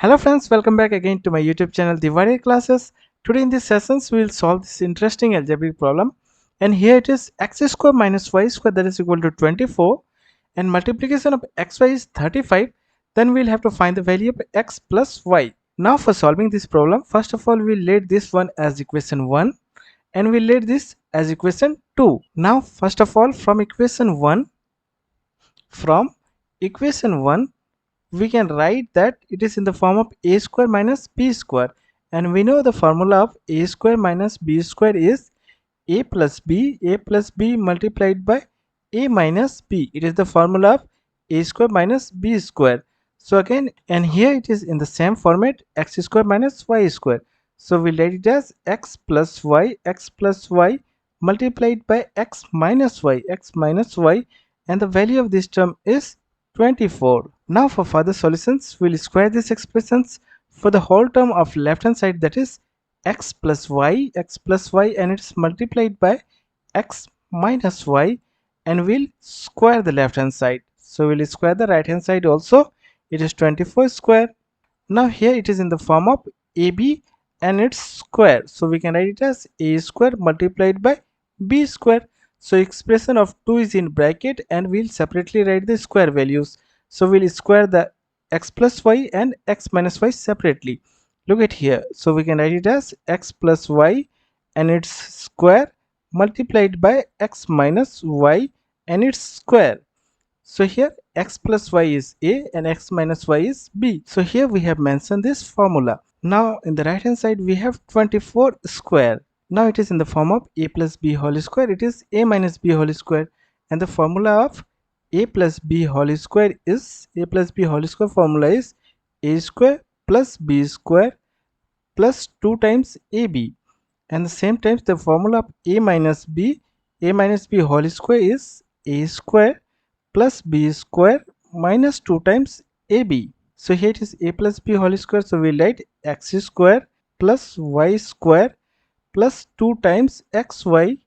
Hello friends, welcome back again to my YouTube channel The Warrior Classes. Today in this sessions we will solve this interesting algebraic problem, and here it is x square minus y square, that is equal to 24, and multiplication of xy is 35. Then we'll have to find the value of x plus y. Now for solving this problem, first of all we'll let this one as equation 1 and we'll let this as equation 2. Now first of all from equation 1 we can write that it is in the form of a square minus b square, and we know the formula of a square minus b square is a plus b multiplied by a minus b. It is the formula of a square minus b square. So again, and here it is in the same format, x square minus y square. So we write it as x plus y multiplied by x minus y, and the value of this term is 24. Now for further solutions, we'll square these expressions for the whole term of left hand side, that is x plus y, and it's multiplied by x minus y, and we'll square the left hand side. So we'll square the right hand side also. It is 24 square. Now here it is in the form of ab and its square. So we can write it as a square multiplied by b square. So expression of 2 is in bracket and we'll separately write the square values. So we'll square the x plus y and x minus y separately. Look at here. So we can write it as x plus y and its square multiplied by x minus y and its square. So here x plus y is a and x minus y is b. So here we have mentioned this formula. Now in the right hand side we have 24 square. Now it is in the form of a plus b whole square. It is a minus b whole square, and the formula of a plus b whole square formula is a square plus b square plus 2 times ab, and the same times the formula of a minus b whole square is a square plus b square minus 2 times ab. So here it is a plus b whole square, so we write x square plus y square plus 2 times xy,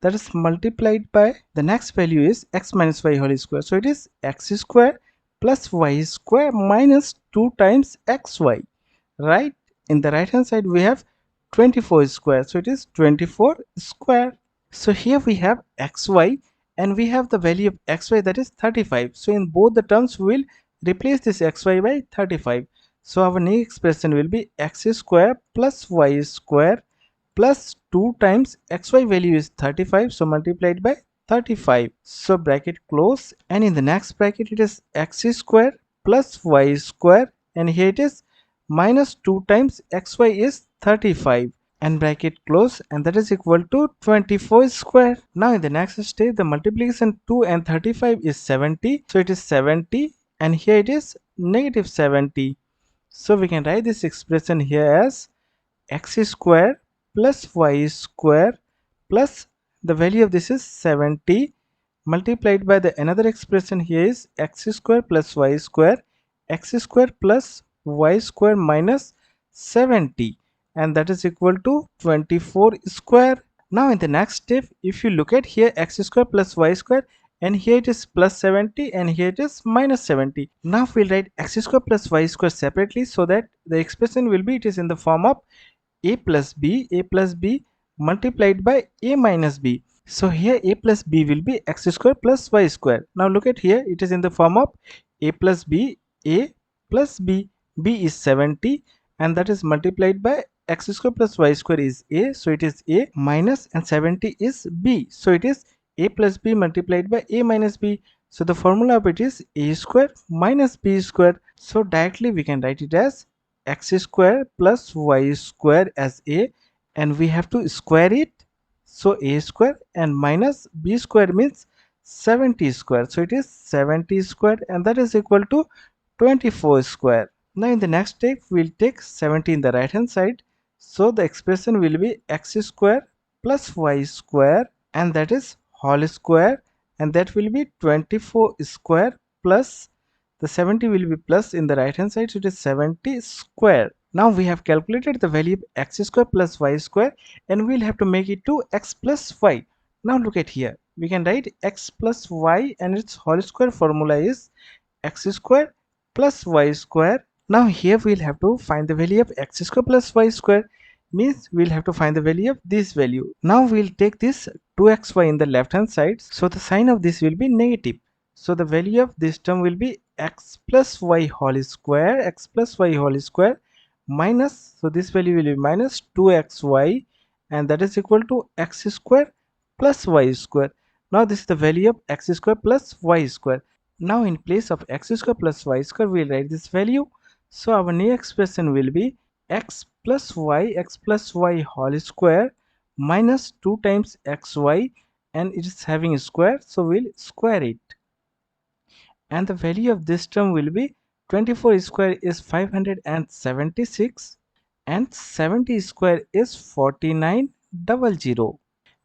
that is multiplied by the next value is x minus y whole square. So it is x square plus y square minus 2 times xy. Right, in the right hand side we have 24 square, so it is 24 square. So here we have xy and we have the value of xy, that is 35. So in both the terms we will replace this xy by 35. So our new expression will be x square plus y square plus 2 times xy value is 35, so multiplied by 35. So bracket close, and in the next bracket it is x square plus y square, and here it is minus 2 times xy is 35, and bracket close, and that is equal to 24 square. Now in the next step the multiplication 2 and 35 is 70, so it is 70, and here it is negative 70. So we can write this expression here as x square plus y square plus the value of this is 70 multiplied by the another expression here is x square plus y square plus y square minus 70, and that is equal to 24 square. Now in the next step, if you look at here x square plus y square, and here it is plus 70 and here it is minus 70. Now we'll write x square plus y square separately, so that the expression will be, it is in the form of a plus b multiplied by a minus b. So here a plus b will be x square plus y square. Now look at here, it is in the form of a plus b b is 70, and that is multiplied by x square plus y square is a, so it is a minus, and 70 is b, so it is a plus b multiplied by a minus b. So the formula of it is a square minus b square. So directly we can write it as x square plus y square as a, and we have to square it, so a square and minus b square means 70 square, so it is 70 square, and that is equal to 24 square. Now in the next step we'll take 70 in the right hand side, so the expression will be x square plus y square, and that is whole square, and that will be 24 square plus the 70 will be plus in the right hand side, so it is 70 square. Now we have calculated the value of x square plus y square, and we'll have to make it to x plus y. Now look at here, we can write x plus y, and its whole square formula is x square plus y square Now here we'll have to find the value of x square plus y square, means we'll have to find the value of this value. Now we'll take this 2xy in the left hand side, so the sign of this will be negative. So the value of this term will be x plus y whole square, x plus y whole square minus, so this value will be minus 2xy, and that is equal to x square plus y square. Now this is the value of x square plus y square. Now in place of x square plus y square we'll write this value. So our new expression will be x plus y whole square minus 2 times xy, and it is having a square, so we'll square it. And the value of this term will be 24 square is 576 and 70 square is 4900.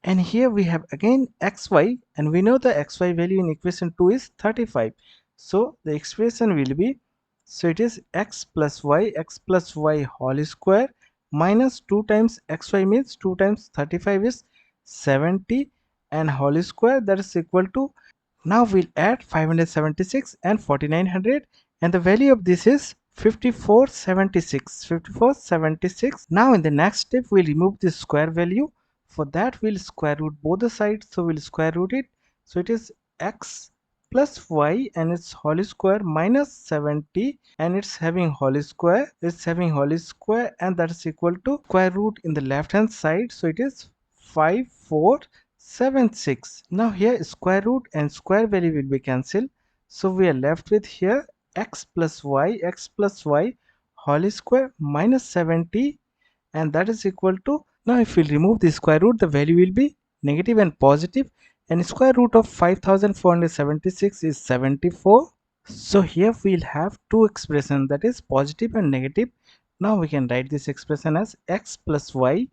And here we have again xy, and we know the xy value in equation 2 is 35. So the expression will be, so it is x plus y whole square minus 2 times xy, means 2 times 35 is 70, and whole square, that is equal to, now we'll add 576 and 4900, and the value of this is 5476. Now in the next step we'll remove this square value. For that we'll square root both the sides, so we'll square root it. So it is x plus y and its whole square minus 70, and it's having whole square, and that is equal to square root in the left hand side, so it is 5476. Now here square root and square value will be cancelled, so we are left with here x plus y whole square minus 70, and that is equal to, now if we remove the square root the value will be negative and positive, and square root of 5476 is 74. So here we'll have two expressions, that is positive and negative. Now we can write this expression as x plus y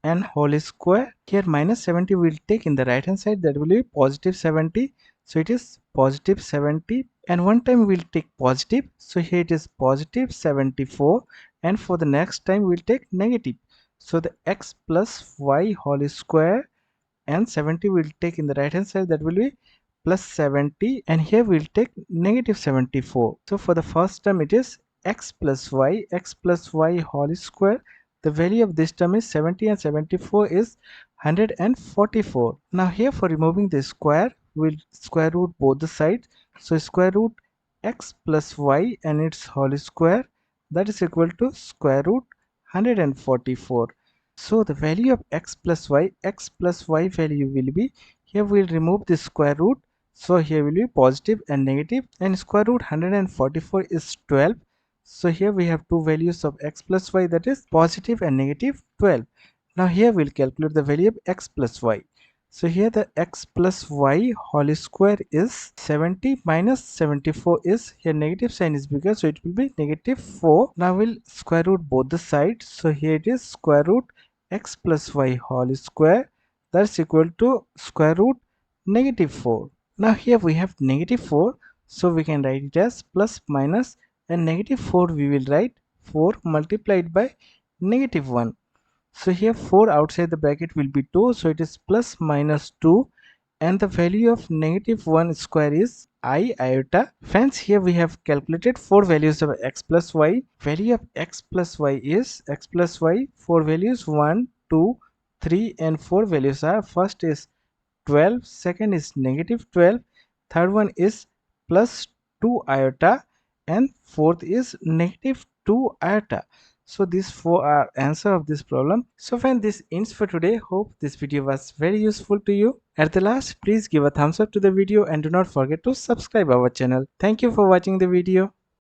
and whole square. Here minus 70 will take in the right hand side, that will be positive 70, so it is positive 70, and one time we'll take positive, so here it is positive 74, and for the next time we'll take negative, so the x plus y whole square and 70 will take in the right hand side, that will be plus 70, and here we'll take negative 74. So for the first term it is x plus y whole square, the value of this term is 70 and 74 is 144. Now here for removing the square, we'll square root both the sides, so square root x plus y and its whole square, that is equal to square root 144. So the value of x plus y value will be, here we'll remove the square root, so here will be positive and negative, and square root 144 is 12. So here we have two values of x plus y, that is positive and negative 12. Now here we'll calculate the value of x plus y. So here the x plus y whole square is 70 minus 74 is, here negative sign is bigger, so it will be negative 4. Now we'll square root both the sides, so here it is square root x plus y whole square, that's equal to square root negative 4. Now here we have negative 4, so we can write it as plus minus, and negative 4 we will write 4 multiplied by negative 1. So here 4 outside the bracket will be 2, so it is plus minus 2, and the value of negative 1 square is I iota. Friends, here we have calculated 4 values of x plus y. Value of x plus y is, x plus y 4 values 1, 2, 3 and 4 values are, first is 12, second is negative 12, third one is plus 2 iota, and fourth is negative 2 iota. So these four are answer of this problem. So friends, this ends for today. Hope this video was very useful to you. At the last, please give a thumbs up to the video and do not forget to subscribe our channel. Thank you for watching the video.